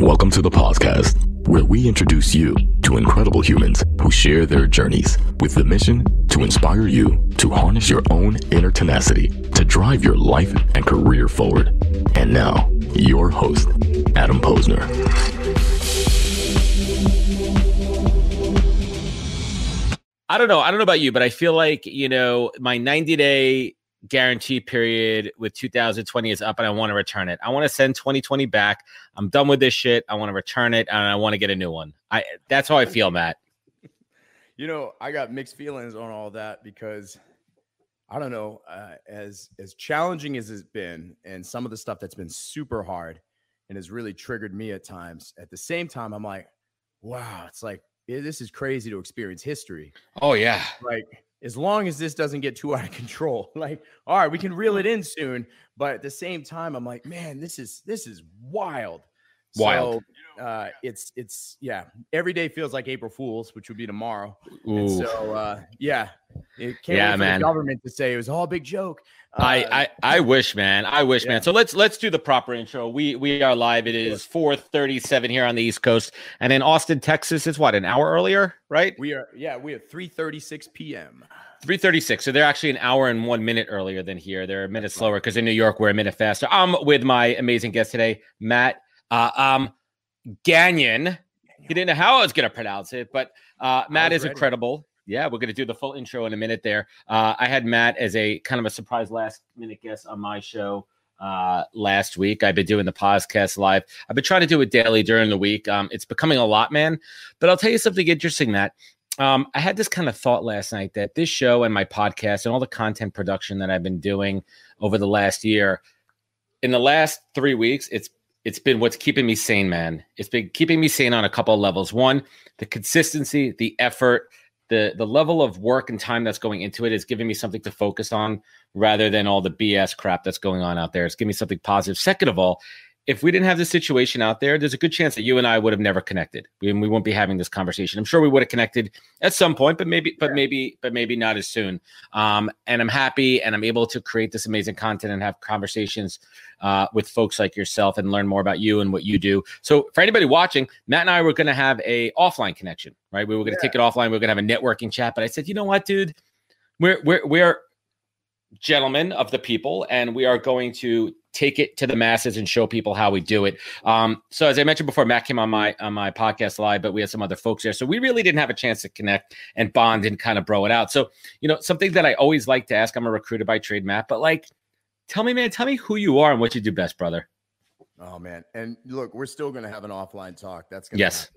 Welcome to the podcast, where we introduce you to incredible humans who share their journeys with the mission to inspire you to harness your own inner tenacity to drive your life and career forward. And now, your host, Adam Posner. I don't know about you, but I feel like, my 90-day guarantee period with 2020 is up and I want to return it. I want to send 2020 back. I'm done with this shit. I want to return it and I want to get a new one. That's how I feel, Matt. I got mixed feelings on all that because I don't know, as challenging as it's been and some of the stuff that's been super hard and has really triggered me at times. At the same time, I'm like, wow, it's like, this is crazy to experience history. Oh yeah. Like, as long as this doesn't get too out of control, like, all right, we can reel it in soon. But at the same time, I'm like, man, this is wild. Wild. So it's every day feels like April Fool's, which would be tomorrow. Ooh. And so it can't wait for the government to say it was all a big joke. I wish, man. Man. So let's do the proper intro. We are live. It is 4:37 here on the East Coast, and in Austin, Texas, it's what, an hour earlier, right? We are 3:36 p.m. 3:36. So they're actually an hour and 1 minute earlier than here. They're a minute slower because in New York we're a minute faster. I'm with my amazing guest today, Matt Gagnon. He didn't know how I was going to pronounce it, but Matt is incredible. Yeah, we're going to do the full intro in a minute there. I had Matt as a kind of a surprise last-minute guest on my show last week. I've been doing the podcast live. I've been trying to do it daily during the week. It's becoming a lot, man. But I'll tell you something interesting, Matt. I had this kind of thought last night that this show and my podcast and all the content production that I've been doing over the last year, in the last 3 weeks, it's been what's keeping me sane, man. It's been keeping me sane on a couple of levels. One, the consistency, the effort, the level of work and time that's going into it is giving me something to focus on rather than all the BS crap that's going on out there. It's giving me something positive. Second of all, if we didn't have this situation out there, there's a good chance that you and I would have never connected. We won't be having this conversation. I'm sure we would have connected at some point, but maybe not as soon. And I'm happy and I'm able to create this amazing content and have conversations with folks like yourself and learn more about you and what you do. So for anybody watching, Matt and I were going to have a offline connection, right? We were going to take it offline. We were going to have a networking chat, but I said, you know what, dude, we're gentlemen of the people and we are going to take it to the masses and show people how we do it. So as I mentioned before, Matt came on my podcast live, but we had some other folks there. So we really didn't have a chance to connect and bond and kind of bro it out. So, something that I always like to ask, I'm a recruiter by trade, Matt, but like, tell me who you are and what you do best, brother. Oh man. And look, we're still going to have an offline talk. That's going to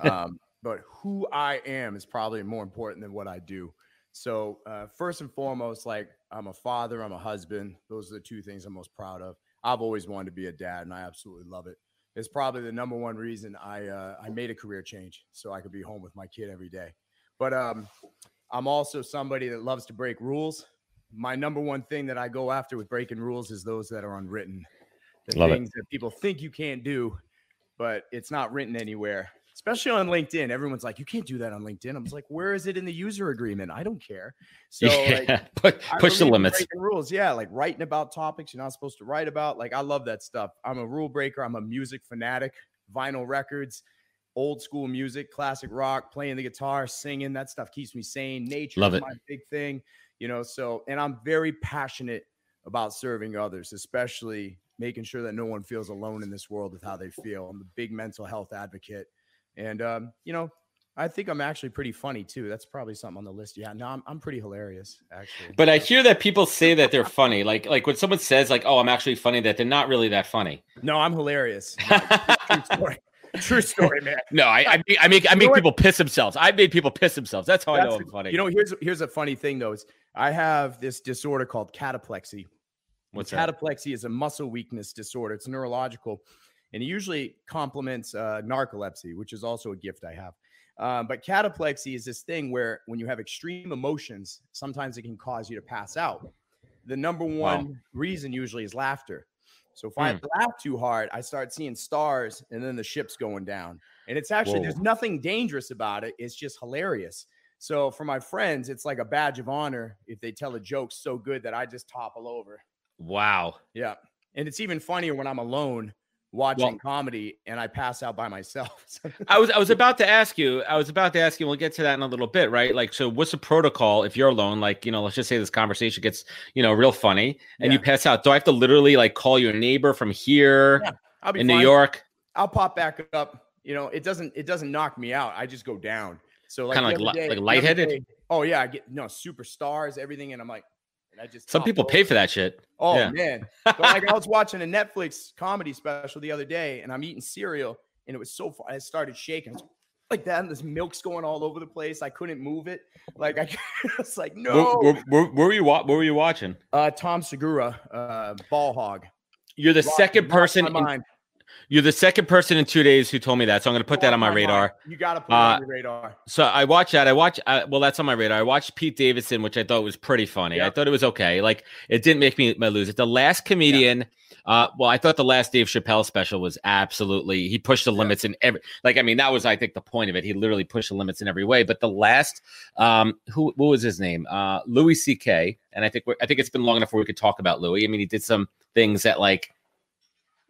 happen. But who I am is probably more important than what I do. So first and foremost, like, I'm a father, I'm a husband. Those are the two things I'm most proud of. I've always wanted to be a dad, and I absolutely love it. It's probably the number one reason I made a career change so I could be home with my kid every day. But I'm also somebody that loves to break rules. My number one thing that I go after with breaking rules is those that are unwritten. The things that people think you can't do, but it's not written anywhere. Especially on LinkedIn, everyone's like, you can't do that on LinkedIn. I'm like, where is it in the user agreement? I don't care. So push the limits. Rules. Yeah. Like writing about topics you're not supposed to write about. Like, I love that stuff. I'm a rule breaker. I'm a music fanatic, vinyl records, old school music, classic rock, playing the guitar, singing. That stuff keeps me sane. Nature is my big thing, and I'm very passionate about serving others, especially making sure that no one feels alone in this world with how they feel. I'm a big mental health advocate. And, I think I'm actually pretty funny too. That's probably something on the list. Yeah, no, I'm pretty hilarious actually. But I hear that people say that they're funny. Like when someone says like, oh, I'm actually funny, that they're not really that funny. No, I'm hilarious. True story, man. No, I make people piss themselves. I made people piss themselves. That's how I know I'm funny. Here's a funny thing though, is I have this disorder called cataplexy. What's that? Cataplexy is a muscle weakness disorder. It's neurological. And it usually complements narcolepsy, which is also a gift I have. But cataplexy is this thing where when you have extreme emotions, sometimes it can cause you to pass out. The number one reason usually is laughter. So if I laugh too hard, I start seeing stars and then the ship's going down. And it's actually, there's nothing dangerous about it. It's just hilarious. So for my friends, it's like a badge of honor if they tell a joke so good that I just topple over. Wow. Yeah. And it's even funnier when I'm alone watching comedy, and I pass out by myself. I was about to ask you, we'll get to that in a little bit, right? Like, so what's the protocol if you're alone? Like, let's just say this conversation gets, real funny and you pass out. Do I have to literally like call your neighbor from here I'll be in fine. New York? I'll pop back up. It doesn't knock me out. I just go down. So like kind of like lightheaded. Oh yeah. I get superstars, everything. And I'm like, some people pay for that shit. Oh man. But like I was watching a Netflix comedy special the other day and I'm eating cereal and it was so far. I started shaking like that. And this milk's going all over the place. I couldn't move it. Like I was like, no. Where were you watching? Tom Segura, Ball Hog. You're the second person. You're the second person in 2 days who told me that, so I'm going to put that on my radar. You got to put it on your radar. So I watched that. Well, that's on my radar. I watched Pete Davidson, which I thought was pretty funny. Yep. I thought it was okay. Like, it didn't make me lose it. The Last Comedian, I thought the last Dave Chappelle special was absolutely, he pushed the limits in every, that was, I think, the point of it. He literally pushed the limits in every way. But the last, what was his name? Louis C.K. And I think it's been long enough where we could talk about Louis. He did some things that, like,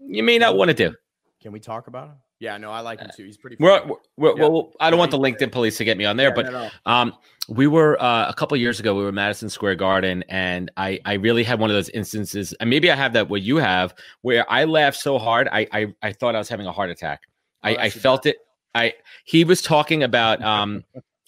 you may not want to do. Can we talk about him? Yeah, no, I like him too. He's pretty funny. Well, I don't want the LinkedIn police to get me on there, we were a couple of years ago, we were at Madison Square Garden, and I really had one of those instances, and maybe I have that what you have, where I laughed so hard, I thought I was having a heart attack. I felt it. He was talking about,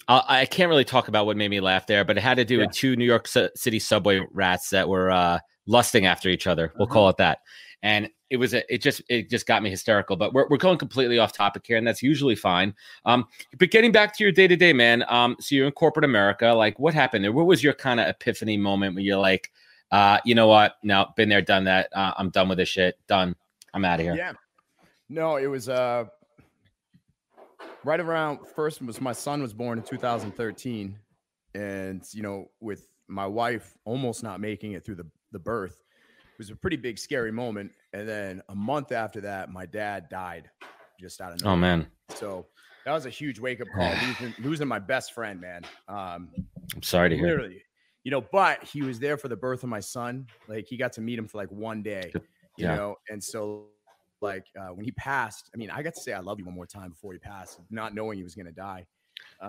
I can't really talk about what made me laugh there, but it had to do with two New York City subway rats that were lusting after each other. We'll call it that. And it just got me hysterical, but we're going completely off topic here, and that's usually fine. But getting back to your day to day, man. So you're in corporate America. Like, what happened there? What was your kind of epiphany moment where you're like, you know what? No, been there, done that. I'm done with this shit. Done. I'm out of here. Yeah. No, it was right around my son was born in 2013, and with my wife almost not making it through the birth. It was a pretty big, scary moment. And then a month after that, my dad died just out of nowhere. Oh, man. So that was a huge wake-up call, losing my best friend, man. I'm sorry to hear. Literally, but he was there for the birth of my son. Like, he got to meet him for like one day, you know? And so, like, when he passed, I got to say I love you one more time before he passed, not knowing he was going to die.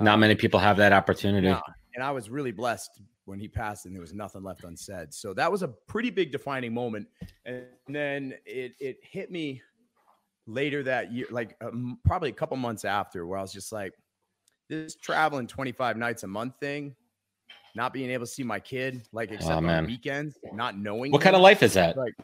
Not many people have that opportunity. No. And I was really blessed when he passed and there was nothing left unsaid. So that was a pretty big defining moment. And then it hit me later that year, like probably a couple months after, where I was just like, this traveling 25 nights a month thing, not being able to see my kid, like, except on weekends, not knowing what kind of life is that? Like,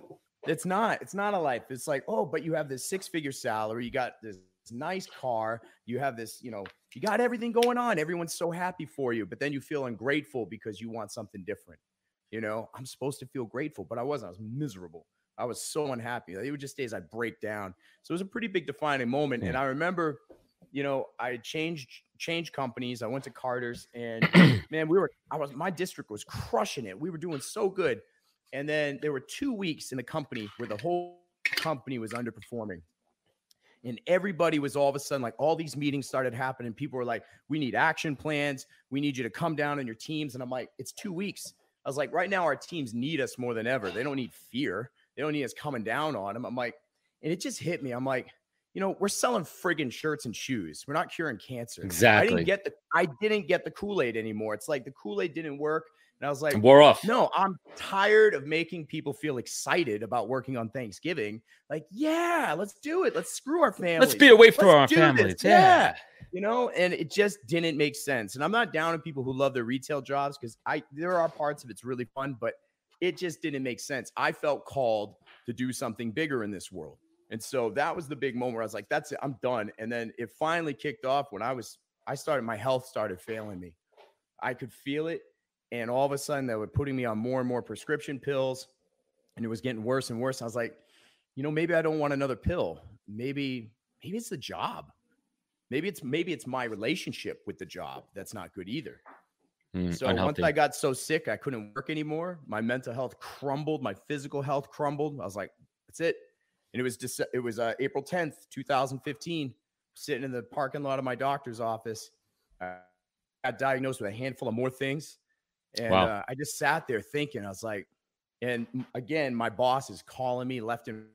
it's not a life. It's like, oh, but you have this 6-figure salary. You got this nice car. You have this, you got everything going on. Everyone's so happy for you, but then you feel ungrateful because you want something different. I'm supposed to feel grateful, but I wasn't. I was miserable. I was so unhappy. It were just days I break down. So it was a pretty big defining moment. And I remember, I changed companies. I went to Carter's, and man, my district was crushing it. We were doing so good. And then there were 2 weeks in the company where the whole company was underperforming. And everybody was all of a sudden, like, all these meetings started happening. People were like, we need action plans. We need you to come down on your teams. And I'm like, it's 2 weeks. I was like, right now our teams need us more than ever. They don't need fear. They don't need us coming down on them. I'm like, and it just hit me. I'm like, we're selling friggin' shirts and shoes. We're not curing cancer. Exactly. I didn't get the Kool-Aid anymore. It's like the Kool-Aid didn't work. And I was like, wore off. No, I'm tired of making people feel excited about working on Thanksgiving. Like, yeah, let's do it. Let's screw our families. Let's be away from our families. Yeah. And it just didn't make sense. And I'm not down on people who love their retail jobs, because there are parts of it's really fun, but it just didn't make sense. I felt called to do something bigger in this world. And so that was the big moment where I was like, that's it, I'm done. And then it finally kicked off when my health started failing me. I could feel it. And all of a sudden they were putting me on more and more prescription pills, and it was getting worse and worse. I was like, maybe I don't want another pill. Maybe it's the job. Maybe it's my relationship with the job that's not good either. So unhealthy. Once I got so sick, I couldn't work anymore. My mental health crumbled. My physical health crumbled. I was like, that's it. And it was April 10th, 2015, sitting in the parking lot of my doctor's office. I got diagnosed with a handful of more things. And I just sat there thinking, I was like, and again, my boss is calling me left and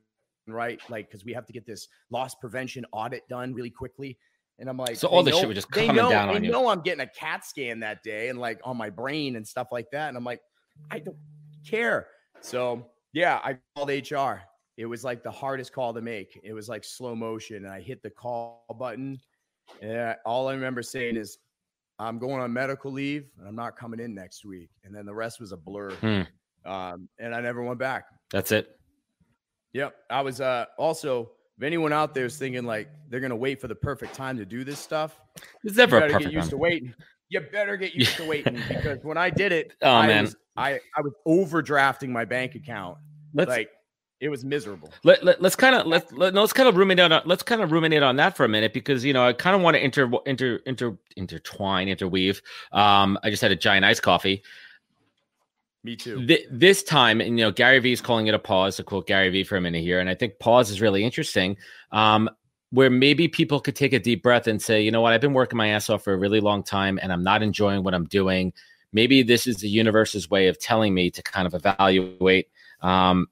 right? Like, because we have to get this loss prevention audit done really quickly. And I'm like, so all this shit was just coming down on you. They know I'm getting a CAT scan that day and like on my brain and stuff like that. And I'm like, I don't care. So yeah, I called HR. It was like the hardest call to make. It was like slow motion. And I hit the call button. And all I remember saying is, I'm going on medical leave and I'm not coming in next week. And then the rest was a blur. And I never went back. That's it. Yep. I was also, if anyone out there is thinking like they're going to wait for the perfect time to do this stuff, it's never a get perfect used time. to waiting. You better get used to waiting, because when I did it, I was overdrafting my bank account. It was miserable. Let's kind of ruminate on that for a minute, because I kind of want to interweave. I just had a giant iced coffee. Me too. This time, and Gary Vee is calling it a pause, to quote Gary Vee for a minute here, and I think pause is really interesting. Where maybe people could take a deep breath and say, you know what, I've been working my ass off for a really long time and I'm not enjoying what I'm doing. Maybe this is the universe's way of telling me to kind of evaluate and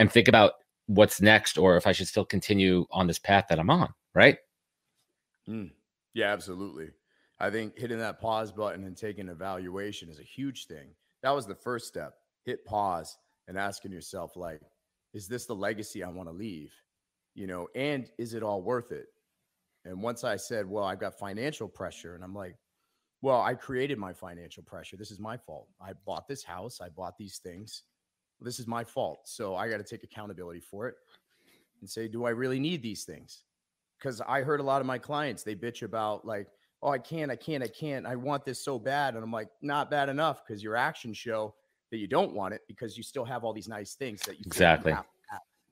think about what's next, or if I should still continue on this path that I'm on, right? Yeah, absolutely. I think hitting that pause button and taking an evaluation is a huge thing. That was the first step. Hit pause and asking yourself, like, is this the legacy I want to leave? And is it all worth it? And once I said, well, I've got financial pressure, and I'm like, well, I created my financial pressure. This is my fault. I bought this house. I bought these things. Well, this is my fault. So I got to take accountability for it and say, do I really need these things? Because I heard a lot of my clients, they bitch about like, oh, I can't. I want this so bad. And I'm like, not bad enough, because your actions show that you don't want it, because you still have all these nice things that you exactly have.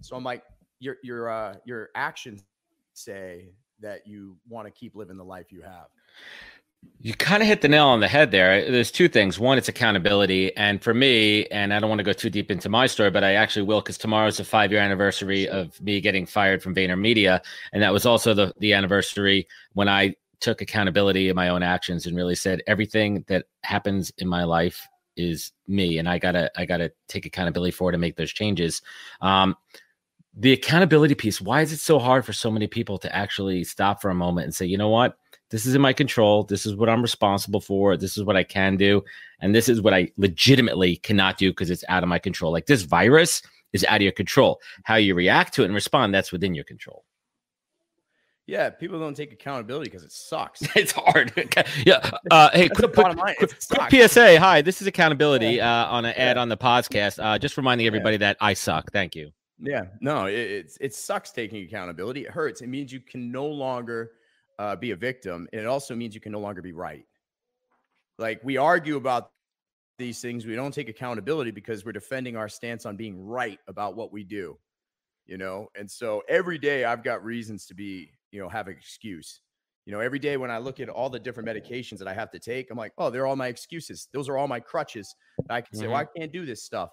So I'm like, your actions say that you want to keep living the life you have. You kind of hit the nail on the head there. There's two things. One, it's accountability. And for me, and I don't want to go too deep into my story, but I actually will, because tomorrow's the 5-year anniversary of me getting fired from VaynerMedia. And that was also the anniversary when I took accountability in my own actions and really said, everything that happens in my life is me. And I gotta take accountability for it and make those changes. The accountability piece, why is it so hard for so many people to actually stop for a moment and say, you know what, this is in my control. This is what I'm responsible for. This is what I can do. And this is what I legitimately cannot do because it's out of my control. Like, this virus is out of your control. How you react to it and respond, that's within your control. Yeah, people don't take accountability because it sucks. It's hard. Yeah. Hey, quick PSA. Hi, this is accountability on an ad on the podcast. Just reminding everybody that I suck. Thank you. Yeah, no, it sucks taking accountability. It hurts. It means you can no longer be a victim. And it also means you can no longer be right. Like, we argue about these things. We don't take accountability because we're defending our stance on being right about what we do, And so every day I've got reasons to be, have an excuse. Every day when I look at all the different medications that I have to take, I'm like, oh, they're all my excuses. Those are all my crutches. I can say, well, I can't do this stuff.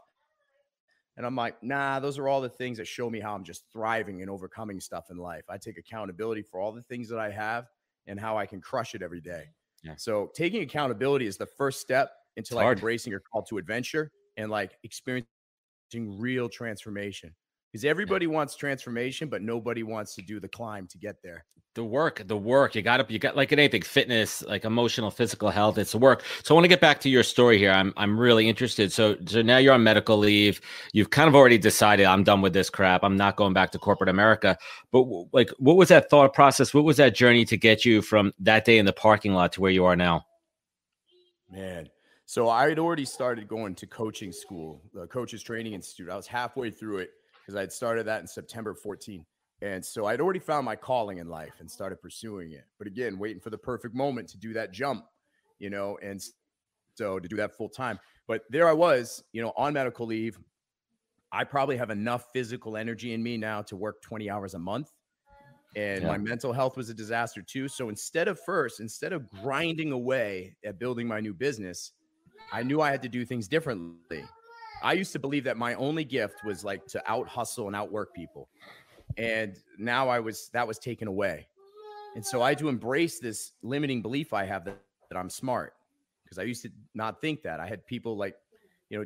And I'm like, nah, those are all the things that show me how I'm just thriving and overcoming stuff in life. I take accountability for all the things that I have and how I can crush it every day. Yeah. So taking accountability is the first step into like embracing your call to adventure and like experiencing real transformation. Because everybody wants transformation, but nobody wants to do the climb to get there. The work, you got like in anything, fitness, like emotional, physical health, it's the work. So I want to get back to your story here. I'm really interested. So now you're on medical leave. You've kind of already decided, I'm done with this crap. I'm not going back to corporate America. But like, what was that thought process? What was that journey to get you from that day in the parking lot to where you are now? Man. So I had already started going to coaching school, the Coaches Training Institute. I was halfway through it because I had started that in September 14. And so I'd already found my calling in life and started pursuing it. But again, waiting for the perfect moment to do that jump, and so to do that full time. But there I was, on medical leave. I probably have enough physical energy in me now to work 20 hours a month. And my mental health was a disaster too. So instead of grinding away at building my new business, I knew I had to do things differently. I used to believe that my only gift was like to out hustle and outwork people. And now that was taken away. And so I had to embrace this limiting belief I have that I'm smart, because I used to not think that. I had people like,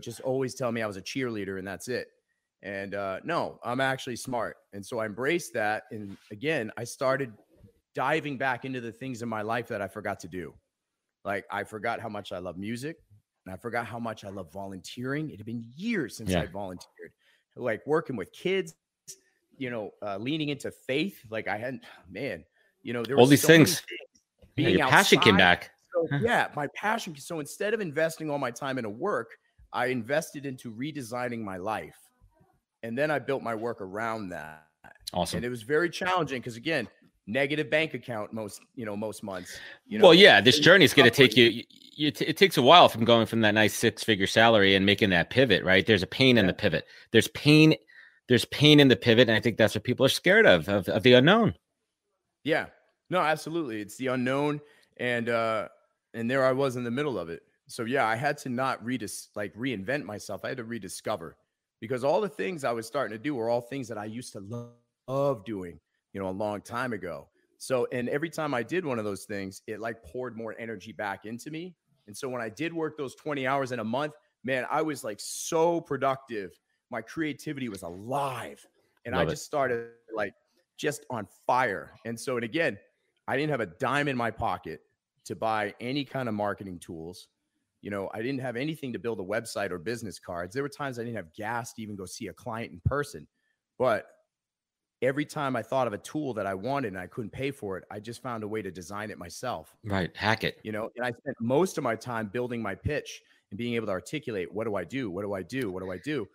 just always tell me I was a cheerleader and that's it. And no, I'm actually smart. And so I embraced that. And again, I started diving back into the things in my life that I forgot to do. Like I forgot how much I love music, and I forgot how much I love volunteering. It had been years since I volunteered, like working with kids, leaning into faith. Like I hadn't, man, there were all these things. Being your passion outside, came back. So, my passion. So instead of investing all my time into work, I invested into redesigning my life. And then I built my work around that. Awesome. And it was very challenging because, again, negative bank account most months. Well, yeah, this journey is going to take you. It takes a while from going from that nice 6-figure salary and making that pivot, right? There's a pain in the pivot. There's pain in the pivot, and I think that's what people are scared of the unknown. Yeah, no, absolutely. It's the unknown, and there I was in the middle of it. So yeah, I had to not reinvent myself. I had to rediscover, because all the things I was starting to do were all things that I used to love doing, a long time ago. So, and every time I did one of those things, it like poured more energy back into me. And so when I did work those 20 hours in a month, man, I was like so productive. My creativity was alive, and I just started like just on fire. And so, and again, I didn't have a dime in my pocket to buy any kind of marketing tools. I didn't have anything to build a website or business cards. There were times I didn't have gas to even go see a client in person. But every time I thought of a tool that I wanted and I couldn't pay for it, I just found a way to design it myself. Right. Hack it. And I spent most of my time building my pitch and being able to articulate, what do I do? What do I do? What do I do?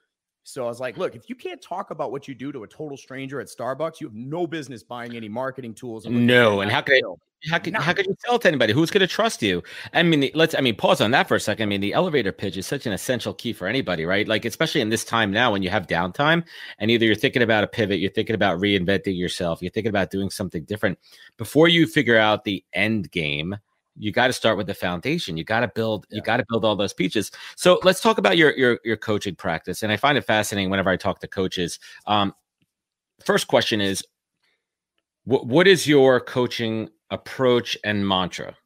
So I was like, look, if you can't talk about what you do to a total stranger at Starbucks, you have no business buying any marketing tools. No. And how could you sell it to anybody? Who's going to trust you? I mean, pause on that for a second. I mean, the elevator pitch is such an essential key for anybody, right? Like, especially in this time now when you have downtime and either you're thinking about a pivot, you're thinking about reinventing yourself, you're thinking about doing something different. Before you figure out the end game, you got to start with the foundation. You got to build, all those pieces. So let's talk about your coaching practice. And I find it fascinating whenever I talk to coaches. First question is, what is your coaching approach and mantra?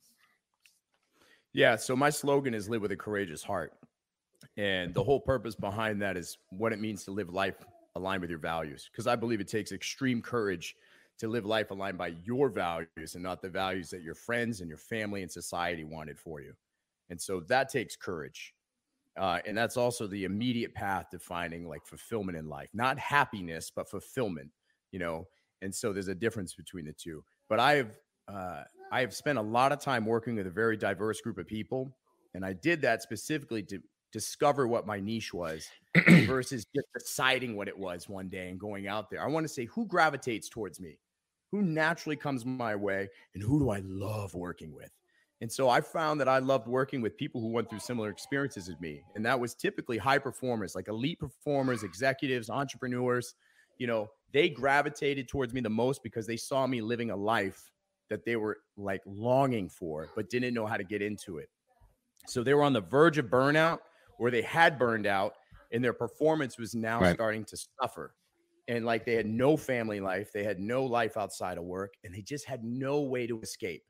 Yeah. So my slogan is live with a courageous heart. And the whole purpose behind that is what it means to live life aligned with your values. Because I believe it takes extreme courage to live life aligned by your values and not the values that your friends and your family and society wanted for you. And so that takes courage. And that's also the immediate path to finding like fulfillment in life, not happiness, but fulfillment, And so there's a difference between the two. But I have spent a lot of time working with a very diverse group of people. And I did that specifically to discover what my niche was versus just deciding what it was one day and going out there. I want to say, who gravitates towards me? Who naturally comes my way, and who do I love working with? And so I found that I loved working with people who went through similar experiences as me. And that was typically high performers, like elite performers, executives, entrepreneurs. They gravitated towards me the most because they saw me living a life that they were like longing for, but didn't know how to get into it. So they were on the verge of burnout, or they had burned out, and their performance was now starting to suffer. And like they had no family life, they had no life outside of work, and they just had no way to escape,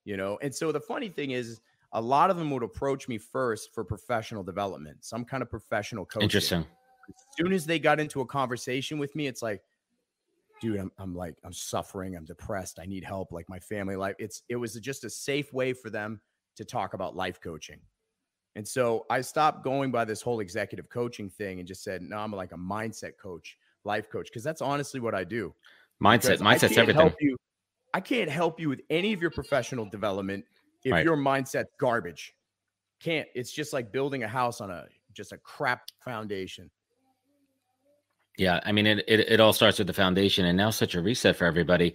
And so the funny thing is, a lot of them would approach me first for professional development, some kind of professional coaching. Interesting. As soon as they got into a conversation with me, it's like, dude, I'm suffering, I'm depressed, I need help, like my family life. It was just a safe way for them to talk about life coaching. And so I stopped going by this whole executive coaching thing and just said, no, I'm like a mindset coach, life coach, because that's honestly what I do. Mindset's everything. I can't help you with any of your professional development if your mindset's garbage. It's just like building a house on just a crap foundation. Yeah, I mean, it all starts with the foundation, and now such a reset for everybody.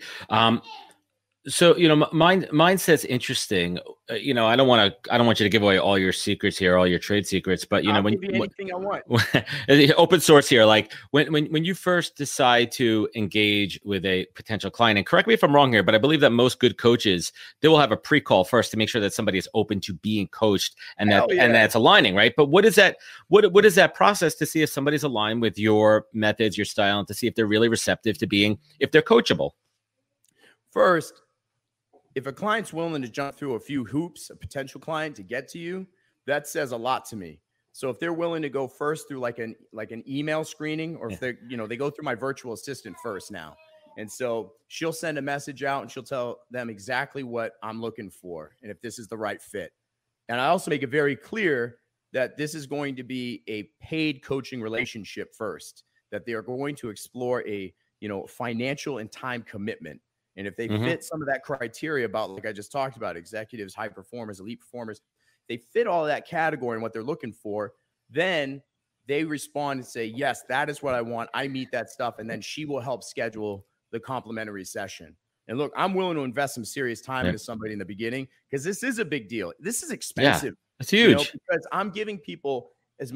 So, mindset's interesting. I don't want you to give away all your secrets here, all your trade secrets, but I'll give you anything I want. Open source here. Like when you first decide to engage with a potential client, and correct me if I'm wrong here, but I believe that most good coaches, they will have a pre-call first to make sure that somebody is open to being coached and that's aligning, right? But what is that? What is that process to see if somebody's aligned with your methods, your style, and to see if they're really receptive to if they're coachable? First, if a client's willing to jump through a few hoops, a potential client, to get to you, that says a lot to me. So if they're willing to go first through like an email screening, or if they go through my virtual assistant first now. And so she'll send a message out and she'll tell them exactly what I'm looking for and if this is the right fit. And I also make it very clear that this is going to be a paid coaching relationship first, that they are going to explore a, financial and time commitment. And if they fit some of that criteria about, like I just talked about, executives, high performers, elite performers, they fit all of that category and what they're looking for, then they respond and say, yes, that is what I want. I meet that stuff. And then she will help schedule the complimentary session. And look, I'm willing to invest some serious time into somebody in the beginning, because this is a big deal. This is expensive. Yeah, it's huge. Because I'm giving people,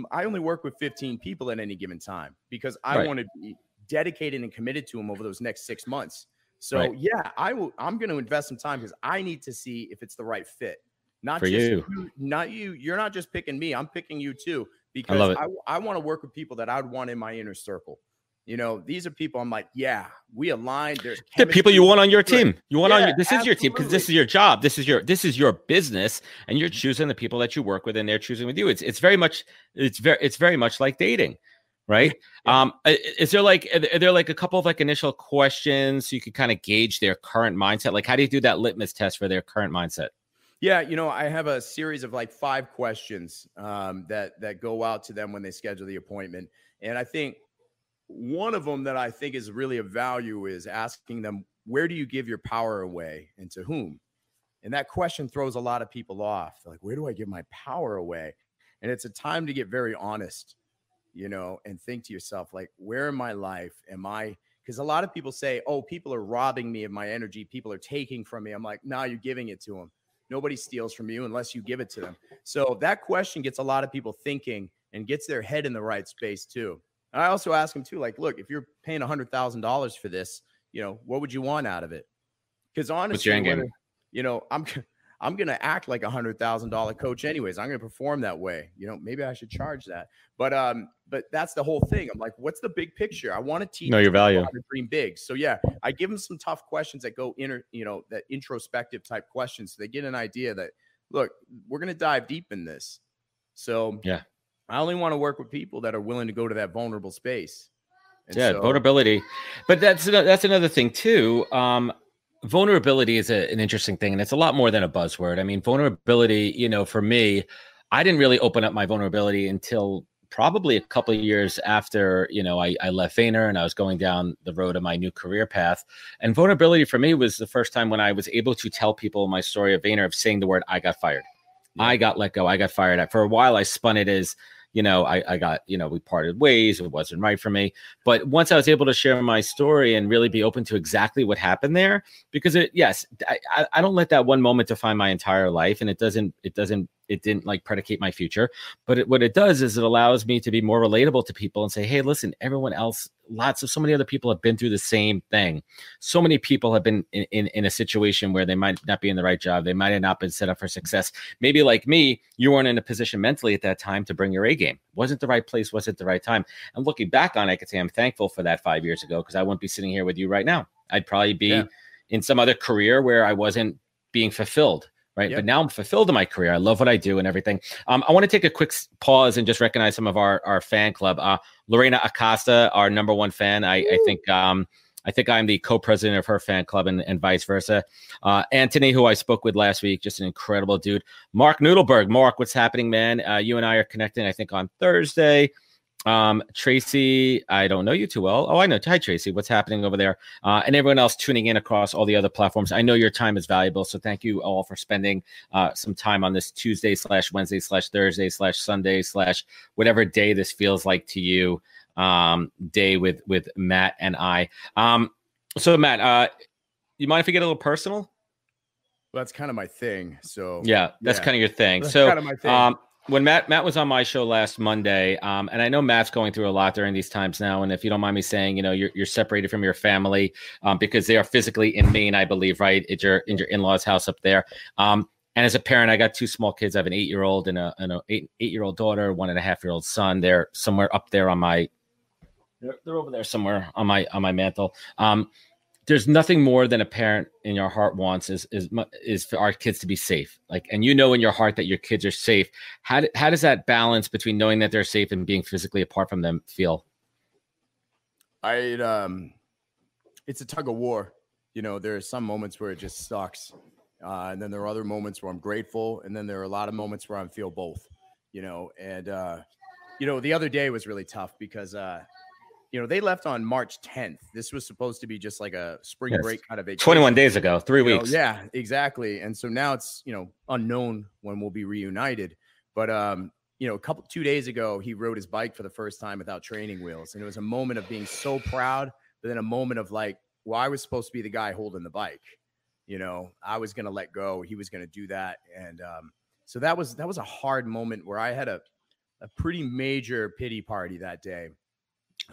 I only work with 15 people at any given time, because I want to be dedicated and committed to them over those next 6 months. So I'm going to invest some time, because I need to see if it's the right fit. Not for just you. Not you. You're not just picking me. I'm picking you too, because I want to work with people that I would want in my inner circle. These are people I'm like, yeah, we aligned. There's the people you want on your team. You want on your, this is your team, because this is your job. This is your business, and you're choosing the people that you work with, and they're choosing with you. It's very much like dating, right? Yeah. Are there like a couple of like initial questions so you can kind of gauge their current mindset? Like, how do you do that litmus test for their current mindset? Yeah, I have a series of like 5 questions that go out to them when they schedule the appointment. And I think one of them that I think is really of value is asking them, where do you give your power away and to whom? And that question throws a lot of people off. They're like, where do I give my power away? And it's a time to get very honest, and think to yourself, like, where in my life am I? Because a lot of people say, oh, people are robbing me of my energy. People are taking from me. I'm like, no, you're giving it to them. Nobody steals from you unless you give it to them. So that question gets a lot of people thinking and gets their head in the right space too. And I also ask them too, like, look, if you're paying $100,000 for this, what would you want out of it? Because honestly, I'm going to act like $100,000 coach anyways. I'm going to perform that way. Maybe I should charge that. But that's the whole thing. I'm like, what's the big picture? I want to teach your value. How to dream big. So yeah, I give them some tough questions that go that introspective type questions. So they get an idea that, look, we're going to dive deep in this. So yeah, I only want to work with people that are willing to go to that vulnerable space. And vulnerability. But that's another thing too. Vulnerability is an interesting thing, and it's a lot more than a buzzword. I mean, vulnerability, for me, I didn't really open up my vulnerability until probably a couple of years after, I left Vayner and I was going down the road of my new career path. And vulnerability for me was the first time when I was able to tell people my story of Vayner, of saying the word, I got fired. Yeah. I got let go. I got fired. For a while, I spun it as, I got, we parted ways. It wasn't right for me. But once I was able to share my story and really be open to exactly what happened there, because I don't let that one moment define my entire life. And it didn't like predicate my future. But what it does is it allows me to be more relatable to people and say, hey, listen, everyone else, so many other people have been through the same thing. So many people have been in a situation where they might not be in the right job. They might have not been set up for success. Maybe like me, you weren't in a position mentally at that time to bring your A game. Wasn't the right place, wasn't the right time. And looking back on it, I could say I'm thankful for that 5 years ago, because I wouldn't be sitting here with you right now. I'd probably be in some other career where I wasn't being fulfilled. Right. Yep. But now I'm fulfilled in my career. I love what I do and everything. I want to take a quick pause and just recognize some of our fan club. Lorena Acosta, our number one fan. I think I'm the co-president of her fan club and vice versa. Anthony, who I spoke with last week, just an incredible dude. Mark Noodleberg. Mark, what's happening, man? You and I are connecting, I think, on Thursday. Tracy, I don't know you too well. Oh, I know. Hi, Tracy. What's happening over there? And everyone else tuning in across all the other platforms. I know your time is valuable, so thank you all for spending some time on this Tuesday/Wednesday/Thursday/Sunday/ whatever day this feels like to you, day with Matt and I. So Matt, you mind if we get a little personal? Well, that's kind of my thing. So yeah, that's kind of your thing. That's kind of my thing. When Matt was on my show last Monday, and I know Matt's going through a lot during these times now. And if you don't mind me saying, you're separated from your family because they are physically in Maine, I believe, right? It's in your in-laws' house up there. And as a parent, I got 2 small kids. I have an 8-year-old and an 8-year-old daughter, 1.5-year-old son. They're somewhere up there on my. They're over there somewhere on my mantle. there's nothing more than a parent in your heart wants is for our kids to be safe. Like, and you know in your heart that your kids are safe. How does that balance between knowing that they're safe and being physically apart from them feel? It's a tug of war. You know, there are some moments where it just sucks. And then there are other moments where I'm grateful. And then there are a lot of moments where I feel both, you know, and, you know, the other day was really tough because, you know, they left on March 10th. This was supposed to be just like a spring break kind of vacation. 21 days ago, 3 weeks. Yeah, exactly. And so now it's, you know, unknown when we'll be reunited. But, you know, 2 days ago, he rode his bike for the first time without training wheels. And it was a moment of being so proud, but then a moment of like, well, I was supposed to be the guy holding the bike. You know, I was going to let go. He was going to do that. And so that was a hard moment where I had a pretty major pity party that day.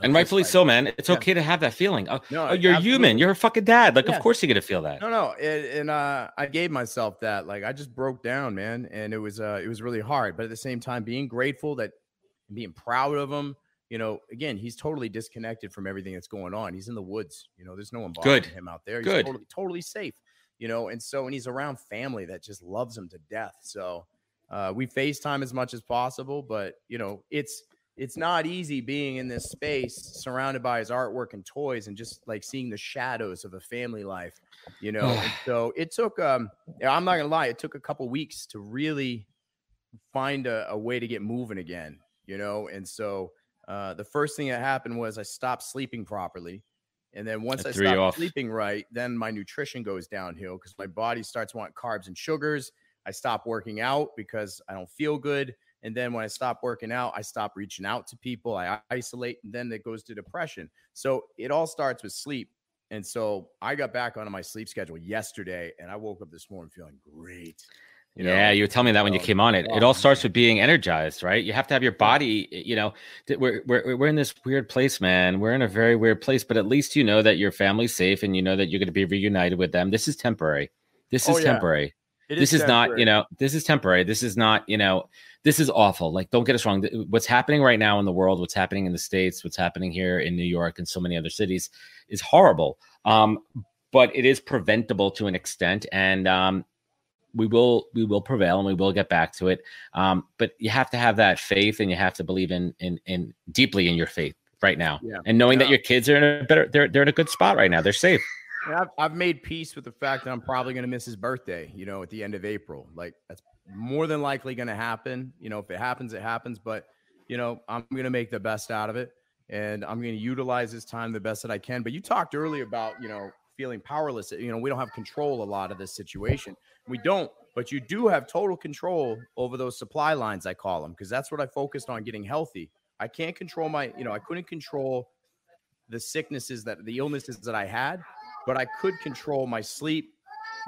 And rightfully so, man. It's okay to have that feeling. Oh, you're absolutely. human. You're a fucking dad. Like, of course you're going to feel that. No. And I gave myself that. Like, I just broke down, man. And it was really hard. But at the same time, being grateful that being proud of him, you know, again, he's totally disconnected from everything that's going on. He's in the woods. You know, there's no one bothering him out there. He's totally safe, you know. And so, and he's around family that just loves him to death. So we FaceTime as much as possible. But, you know, it's not easy being in this space surrounded by his artwork and toys and just like seeing the shadows of a family life, you know. And so it took, I'm not going to lie, it took a couple weeks to really find a way to get moving again, you know. And so the first thing that happened was I stopped sleeping properly. And then once I stopped sleeping right, then my nutrition goes downhill because my body starts wanting carbs and sugars. I stop working out because I don't feel good. And then when I stop working out, I stop reaching out to people. I isolate, and then it goes to depression. So it all starts with sleep. And so I got back onto my sleep schedule yesterday, and I woke up this morning feeling great. You were telling me that when you came on it. It all starts with being energized, right? You have to have your body, you know, we're in this weird place, man. We're in a very weird place, but at least you know that your family's safe and you know that you're going to be reunited with them. This is temporary. This is temporary. This is not, you know, this is temporary. This is not, you know, this is awful. Like, don't get us wrong. What's happening right now in the world, what's happening in the States, what's happening here in New York and so many other cities is horrible. But it is preventable to an extent. And we will prevail and we will get back to it. But you have to have that faith and you have to believe in deeply in your faith right now. Yeah. And knowing that your kids are in a better, they're in a good spot right now. They're safe. I've made peace with the fact that I'm probably going to miss his birthday, you know, at the end of April. Like, that's more than likely going to happen. You know, if it happens, it happens. But, you know, I'm going to make the best out of it. And I'm going to utilize this time the best that I can. But you talked earlier about, you know, feeling powerless. You know, we don't have control a lot of this situation. We don't. But you do have total control over those supply lines, I call them, because that's what I focused on, getting healthy. I can't control I couldn't control the sicknesses, the illnesses that I had. But I could control my sleep,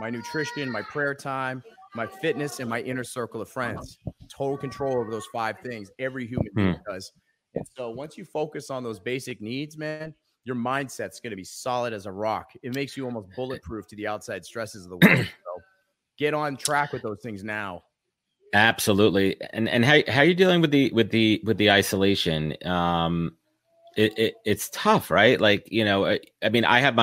my nutrition, my prayer time, my fitness, and my inner circle of friends. Total control over those 5 things. Every human being does. And so once you focus on those basic needs, man, your mindset's going to be solid as a rock. It makes you almost bulletproof to the outside stresses of the world. So get on track with those things now. Absolutely. And how are you dealing with the isolation? It's tough, right? Like, you know, I mean, I have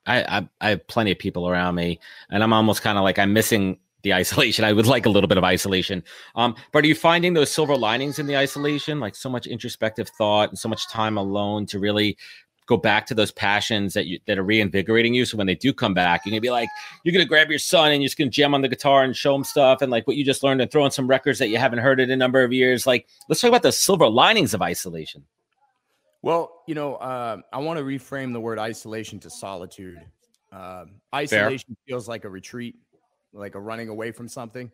I have plenty of people around me, and I'm almost kind of like I'm missing the isolation. I would like a little bit of isolation. But are you finding those silver linings in the isolation, like so much introspective thought and so much time alone to really go back to those passions that are reinvigorating you? So when they do come back, you're gonna be like, you're gonna grab your son and you're just gonna jam on the guitar and show him stuff and like what you just learned and throw in some records that you haven't heard in a number of years. Like, let's talk about the silver linings of isolation. Well, you know, I want to reframe the word isolation to solitude. Isolation feels like a retreat, like a running away from something.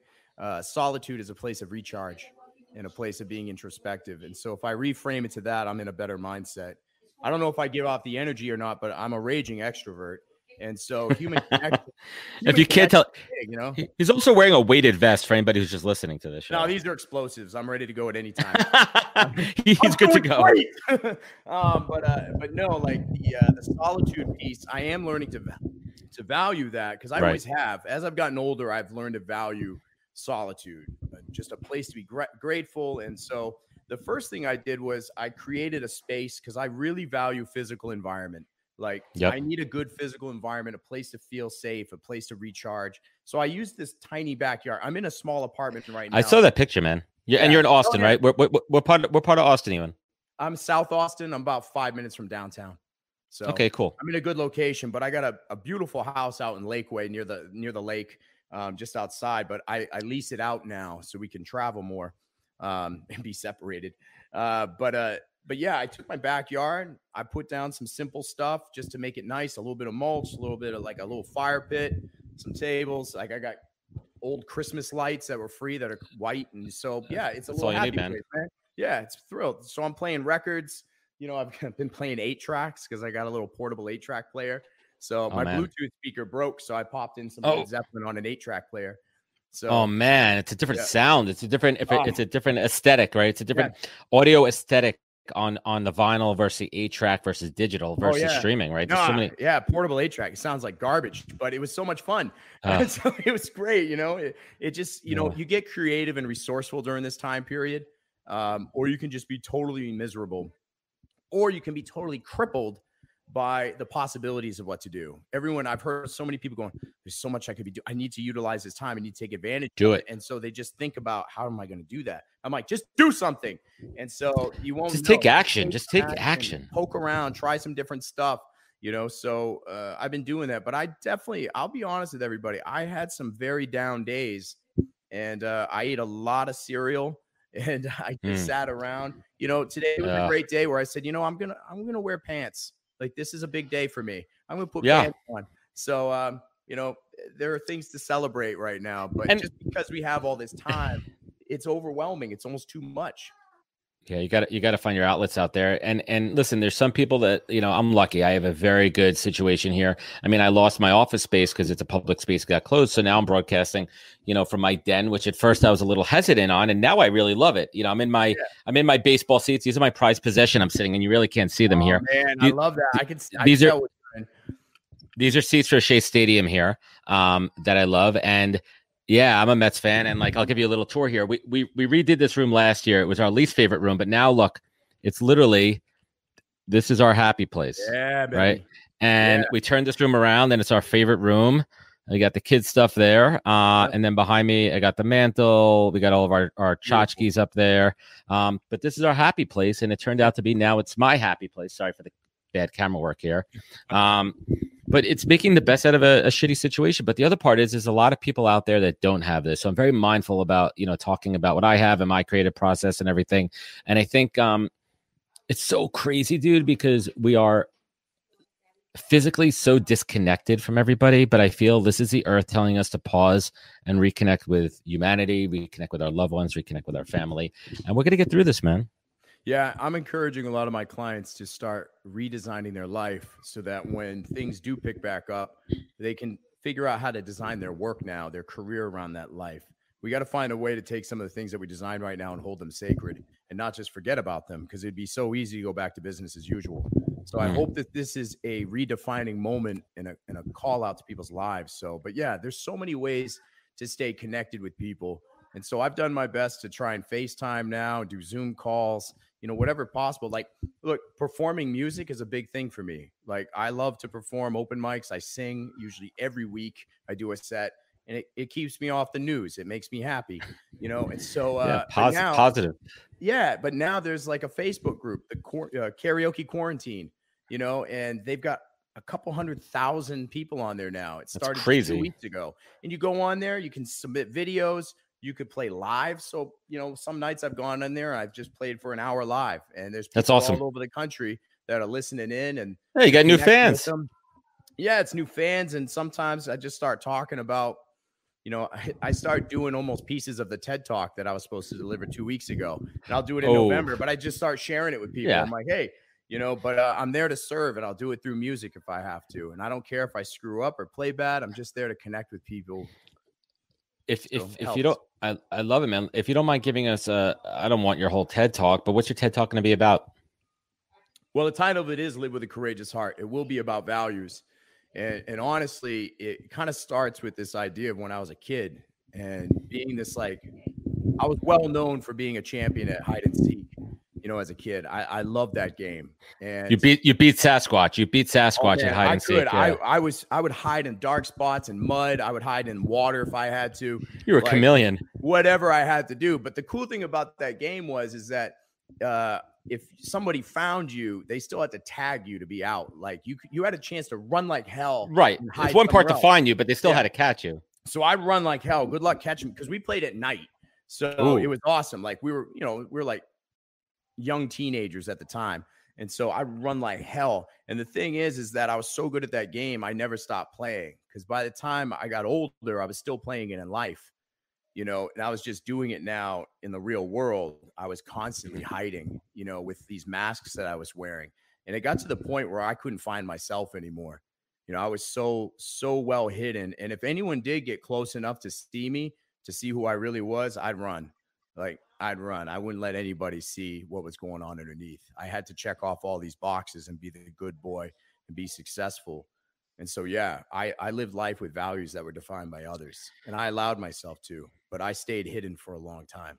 Solitude is a place of recharge and a place of being introspective. And so if I reframe it to that, I'm in a better mindset. I don't know if I give off the energy or not, but I'm a raging extrovert. And so human connection. If you can't tell, big, you know, he's also wearing a weighted vest for anybody who's just listening to this show. No, these are explosives. I'm ready to go at any time. He's good to go. But no, like the solitude piece, I am learning to value that, because I always have. As I've gotten older, I've learned to value solitude, just a place to be grateful. And so the first thing I did was I created a space, because I really value physical environment. Like Yep. I need a good physical environment, a place to feel safe, a place to recharge. So I use this tiny backyard. I'm in a small apartment right now. I saw that picture, man. And you're in Austin, right? What part of Austin are you in? I'm South Austin. I'm about 5 minutes from downtown. So okay, cool. I'm in a good location, but I got a beautiful house out in Lakeway near the lake, just outside. But I lease it out now so we can travel more and be separated. But yeah, I took my backyard. I put down some simple stuff just to make it nice. A little bit of mulch, a little bit of like a little fire pit, some tables. Like I got old Christmas lights that were free that are white. And so, yeah, it's a little happy place, man. Yeah, it's thrilled. So I'm playing records. You know, I've been playing 8 tracks because I got a little portable 8-track player. So my Bluetooth speaker broke. So I popped in some Led Zeppelin on an 8-track player. So, man, it's a different sound. It's a different, it's a different aesthetic, right? It's a different audio aesthetic on the vinyl versus the 8-track versus digital versus streaming, right? There's so many. Yeah, portable 8-track. It sounds like garbage, but it was so much fun. So it was great. You know, it just, you know, you get creative and resourceful during this time period, or you can just be totally miserable, or you can be totally crippled by the possibilities of what to do. I've heard so many people going, there's so much I could be doing. I need to utilize this time. I need to take advantage of it. And so they just think about, how am I going to do that? I'm like, just do something. And so you won't just take action. Just take action. Poke around, try some different stuff, you know? So I've been doing that, but I'll be honest with everybody. I had some very down days, and I ate a lot of cereal, and I just sat around. You know, today was a great day where I said, you know, I'm going to wear pants. Like, this is a big day for me. I'm going to put pants on. So, you know, there are things to celebrate right now, but just because we have all this time, it's overwhelming. It's almost too much. Yeah, you got to find your outlets out there. And listen, there's some people that, you know, I'm lucky. I have a very good situation here. I mean, I lost my office space because it's a public space, got closed. So now I'm broadcasting, you know, from my den, which at first I was a little hesitant on, and now I really love it. You know, I'm in my baseball seats. These are my prized possession. I'm sitting, and you really can't see them here. Man, I love that. These are seats for Shea Stadium here, that I love. And yeah, I'm a Mets fan, and like, I'll give you a little tour here. We redid this room last year. It was our least favorite room, but now look, it's literally, this is our happy place. Yeah, baby. Right. And we turned this room around, and it's our favorite room. I got the kids stuff there, and then behind me, I got the mantle. We got all of our tchotchkes up there. But this is our happy place, and it turned out to be, now it's my happy place. Sorry for the bad camera work here. But it's making the best out of a shitty situation. But the other part is there's a lot of people out there that don't have this. So I'm very mindful about, you know, talking about what I have and my creative process and everything. And I think it's so crazy, dude, because we are physically so disconnected from everybody. But I feel this is the earth telling us to pause and reconnect with humanity, reconnect with our loved ones, reconnect with our family. And we're going to get through this, man. Yeah, I'm encouraging a lot of my clients to start redesigning their life so that when things do pick back up, they can figure out how to design their work now, their career around that life. We got to find a way to take some of the things that we design right now and hold them sacred and not just forget about them, because it'd be so easy to go back to business as usual. So I hope that this is a redefining moment and a call out to people's lives. So, but yeah, there's so many ways to stay connected with people. And so I've done my best to try and FaceTime now, do Zoom calls, you know, whatever possible. Like, look, performing music is a big thing for me. Like, I love to perform open mics. I sing usually every week. I do a set, and it keeps me off the news. It makes me happy, you know? And so, positive. Yeah. But now there's like a Facebook group, the karaoke quarantine, you know, and they've got a couple 100,000 people on there now. It started crazy 2 weeks ago, and you go on there, you can submit videos. You could play live. So, you know, some nights I've gone in there, I've just played for an hour live, and there's people all over the country that are listening in. And hey, you got new fans. Yeah, it's new fans. And sometimes I just start talking about, you know, I start doing almost pieces of the TED Talk that I was supposed to deliver 2 weeks ago. And I'll do it in November, but I just start sharing it with people. I'm like, hey, you know, but I'm there to serve, and I'll do it through music if I have to. And I don't care if I screw up or play bad. I'm just there to connect with people. If you don't, I love it, man. If you don't mind giving us I don't want your whole TED Talk, but what's your TED Talk going to be about? Well, the title of it is Live with a Courageous Heart. It will be about values. And honestly, it kind of starts with this idea of when I was a kid and being this, like, I was well known for being a champion at hide and seek. you know, as a kid. I loved that game. And you beat Sasquatch. You beat Sasquatch at hide and seek. Yeah. I would hide in dark spots and mud. I would hide in water if I had to. You were a chameleon. Whatever I had to do. But the cool thing about that game is that if somebody found you, they still had to tag you to be out. Like you had a chance to run like hell. Right. It's one part to find you, but they still had to catch you. So I'd run like hell. Good luck catching me, because we played at night. So it was awesome. Like we were like young teenagers at the time. And so I run like hell. And the thing is that I was so good at that game, I never stopped playing, because by the time I got older, I was still playing it in life, you know, and I was just doing it now in the real world. I was constantly hiding, you know, with these masks that I was wearing. And it got to the point where I couldn't find myself anymore. You know, I was so well hidden. And if anyone did get close enough to see me, to see who I really was, I'd run. Like, I'd run. I wouldn't let anybody see what was going on underneath. I had to check off all these boxes and be the good boy and be successful. And so, yeah, I lived life with values that were defined by others, and I allowed myself to, but I stayed hidden for a long time.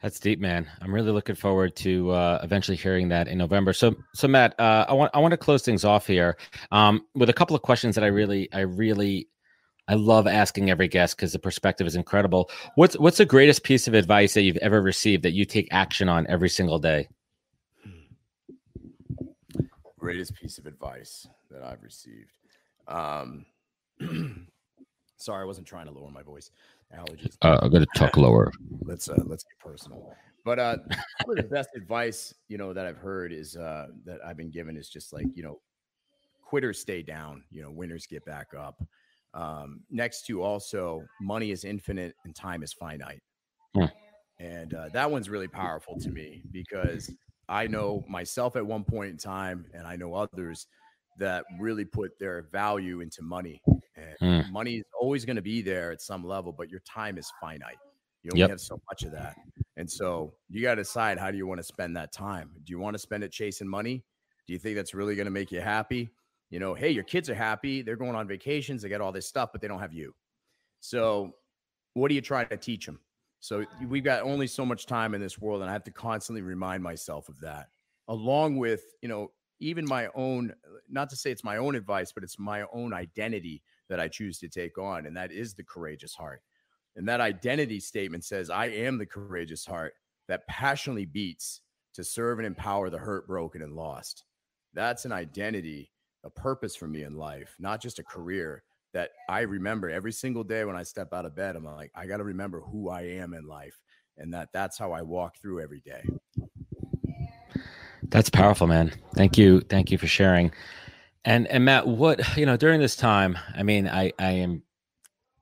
That's deep, man. I'm really looking forward to eventually hearing that in November. So Matt, I want to close things off here with a couple of questions that I love asking every guest, because the perspective is incredible. What's the greatest piece of advice that you've ever received that you take action on every single day? Greatest piece of advice that I've received. Sorry, I wasn't trying to lower my voice. Allergies. I'm going to talk lower. Let's get personal. But some of the best advice, you know, that I've heard is that I've been given is just like, you know, quitters stay down, you know, winners get back up. Next to also, money is infinite and time is finite. And that one's really powerful to me, because I know myself at one point in time, and I know others that really put their value into money. And money is always going to be there at some level, but your time is finite. You only have so much of that. And so you got to decide, how do you want to spend that time? Do you want to spend it chasing money? Do you think that's really going to make you happy? You know, hey, your kids are happy. They're going on vacations. They got all this stuff, but they don't have you. So what are you trying to teach them? So we've got only so much time in this world, and I have to constantly remind myself of that, along with, you know, even my own, not to say it's my own advice, but it's my own identity that I choose to take on. And that is the courageous heart. And that identity statement says, I am the courageous heart that passionately beats to serve and empower the hurt, broken, and lost. That's an identity, a purpose for me in life, not just a career, that I remember every single day when I step out of bed. I'm like, I got to remember who I am in life, and that's how I walk through every day. That's powerful, man. Thank you for sharing. And Matt, what, you know, during this time, I mean, I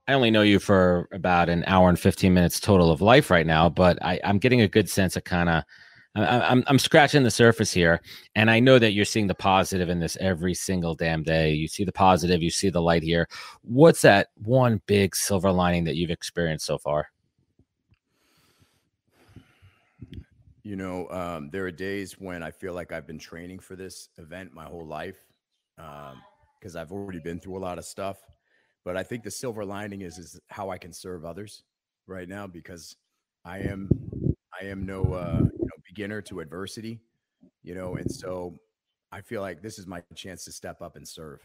only know you for about an hour and 15 minutes total of life right now, but I'm getting a good sense of kind of, I'm scratching the surface here, and I know that you're seeing the positive in this every single damn day. You see the positive, you see the light here. What's that one big silver lining that you've experienced so far? You know, there are days when I feel like I've been training for this event my whole life, because I've already been through a lot of stuff. But I think the silver lining is how I can serve others right now, because I am no beginner to adversity, you know, and so I feel like this is my chance to step up and serve.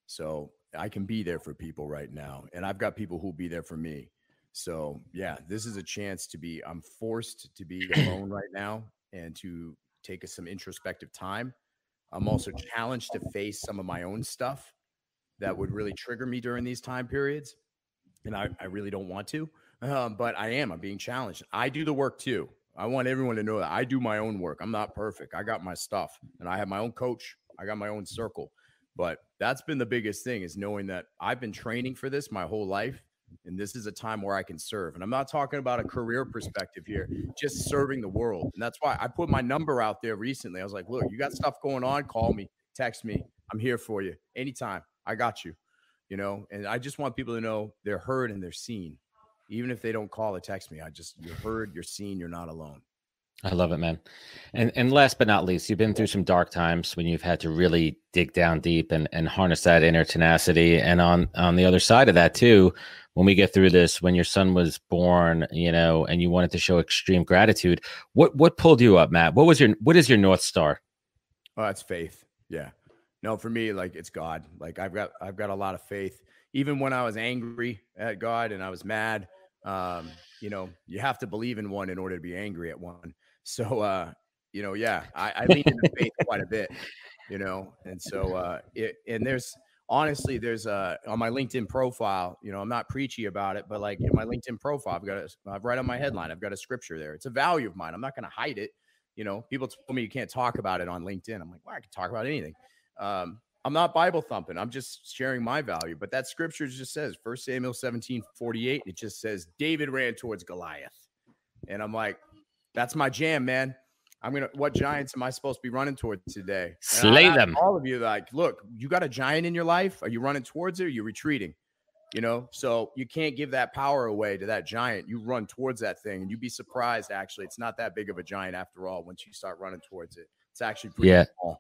So I can be there for people right now, and I've got people who'll be there for me. So yeah, this is a chance I'm forced to be alone right now and to take some introspective time. I'm also challenged to face some of my own stuff that would really trigger me during these time periods. And I really don't want to, but I'm being challenged. I do the work too. I want everyone to know that I do my own work. I'm not perfect. I got my stuff, and I have my own coach. I got my own circle, but that's been the biggest thing, is knowing that I've been training for this my whole life. And this is a time where I can serve. And I'm not talking about a career perspective here, just serving the world. And that's why I put my number out there recently. I was like, look, you got stuff going on, call me, text me. I'm here for you anytime. I got you, you know, and I just want people to know they're heard and they're seen. Even if they don't call or text me, you're heard, you're seen, you're not alone. I love it, man. And last but not least, you've been through some dark times when you've had to really dig down deep and harness that inner tenacity. And on the other side of that too, when we get through this, when your son was born, and you wanted to show extreme gratitude, what pulled you up, Matt? What is your North Star? Oh, that's faith. Yeah. No, for me, like, it's God. Like, I've got a lot of faith. Even when I was angry at God and I was mad, you have to believe in one in order to be angry at one. So, I lean into faith quite a bit, and so, there's honestly, on my LinkedIn profile, I'm not preachy about it, but like in my LinkedIn profile, I've right on my headline, I've got a scripture there. It's a value of mine. I'm not going to hide it. People told me you can't talk about it on LinkedIn. I'm like, well, I can talk about anything. I'm not Bible thumping. I'm just sharing my value. But that scripture just says 1 Samuel 17:48. It just says David ran towards Goliath. And I'm like, that's my jam, man. What giants am I supposed to be running towards today? Slay them. All of you, like, look, you got a giant in your life. Are you running towards it or are you retreating? So you can't give that power away to that giant. You run towards that thing and you'd be surprised. Actually, it's not that big of a giant after all. Once you start running towards it, it's actually pretty small.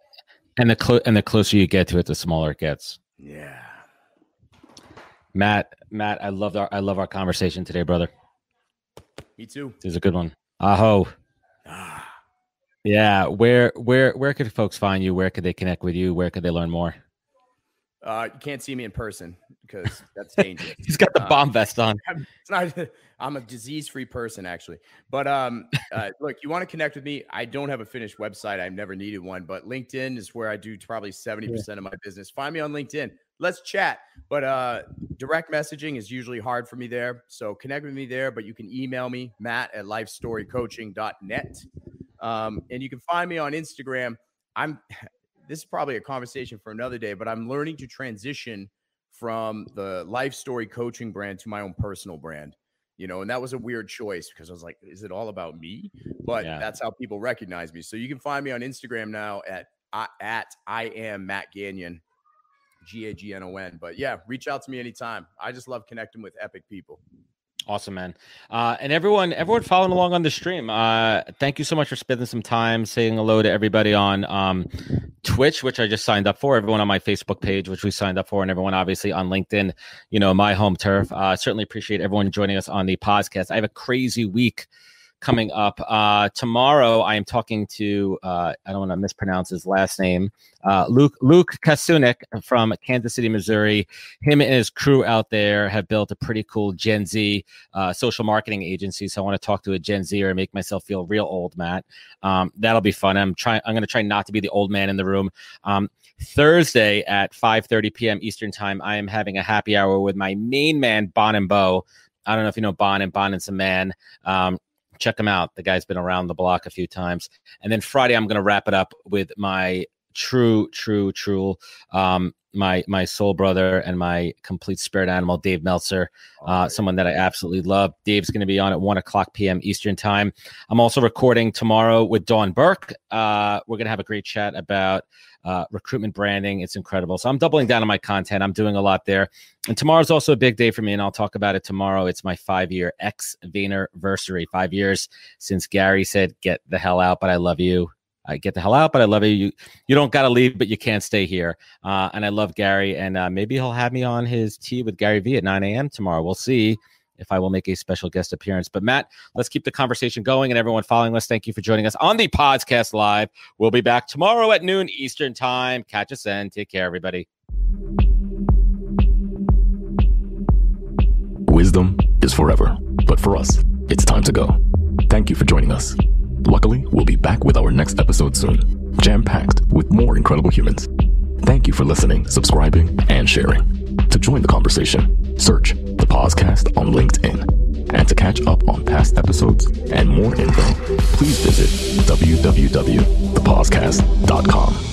And the closer you get to it, the smaller it gets. Yeah. Matt, I love our conversation today, brother. Me too. This is a good one. Aho. Yeah. Where could folks find you? Where could they connect with you? Where could they learn more? You can't see me in person because that's dangerous. He's got the bomb vest on. I'm a disease-free person, actually. But look, you want to connect with me? I don't have a finished website. I've never needed one, but LinkedIn is where I do probably 70% of my business. Find me on LinkedIn. Let's chat. But direct messaging is usually hard for me there. So connect with me there, but you can email me, matt@lifestorycoaching.net. And you can find me on Instagram. This is probably a conversation for another day, but I'm learning to transition from the Life Story Coaching brand to my own personal brand, and that was a weird choice because I was like, is it all about me? But that's how people recognize me. So you can find me on Instagram now at I am Matt Gagnon, Gagnon. But yeah, reach out to me anytime. I just love connecting with epic people. Awesome, man. And everyone following along on the stream, thank you so much for spending some time saying hello to everybody on Twitch, which I just signed up for, everyone on my Facebook page, which we signed up for, and everyone obviously on LinkedIn, my home turf. Certainly appreciate everyone joining us on the podcast. I have a crazy week coming up. Tomorrow, I am talking to, I don't want to mispronounce his last name, Luke Kasunik from Kansas City, Missouri. Him and his crew out there have built a pretty cool Gen Z social marketing agency. So I want to talk to a Gen Zer and make myself feel real old, Matt. That'll be fun. I'm going to try not to be the old man in the room. Thursday at 5:30 p.m. Eastern time, I am having a happy hour with my main man, Bon and Bo. I don't know if you know Bon and some man. Check him out. The guy's been around the block a few times. And then Friday, I'm going to wrap it up with my true, my soul brother and my complete spirit animal, Dave Meltzer, someone that I absolutely love. Dave's going to be on at 1:00 p.m. Eastern time. I'm also recording tomorrow with Dawn Burke. We're going to have a great chat about recruitment branding. It's incredible. So I'm doubling down on my content. I'm doing a lot there. And tomorrow's also a big day for me, and I'll talk about it tomorrow. It's my 5-year ex-Vaynerversary. 5 years since Gary said, "Get the hell out, but I love you." I get the hell out, but I love you. You don't got to leave, but you can't stay here. And I love Gary, and maybe he'll have me on his Tea with Gary V at 9 a.m. tomorrow. We'll see if I will make a special guest appearance. But Matt, let's keep the conversation going. And everyone following us, thank you for joining us on the podcast live. We'll be back tomorrow at noon Eastern time. Catch us then. Take care, everybody. Wisdom is forever, but for us, it's time to go. Thank you for joining us. Luckily, we'll be back with our next episode soon, jam-packed with more incredible humans. Thank you for listening, subscribing, and sharing. To join the conversation, search the podcast on LinkedIn. And to catch up on past episodes and more info, please visit www.thepodcast.com.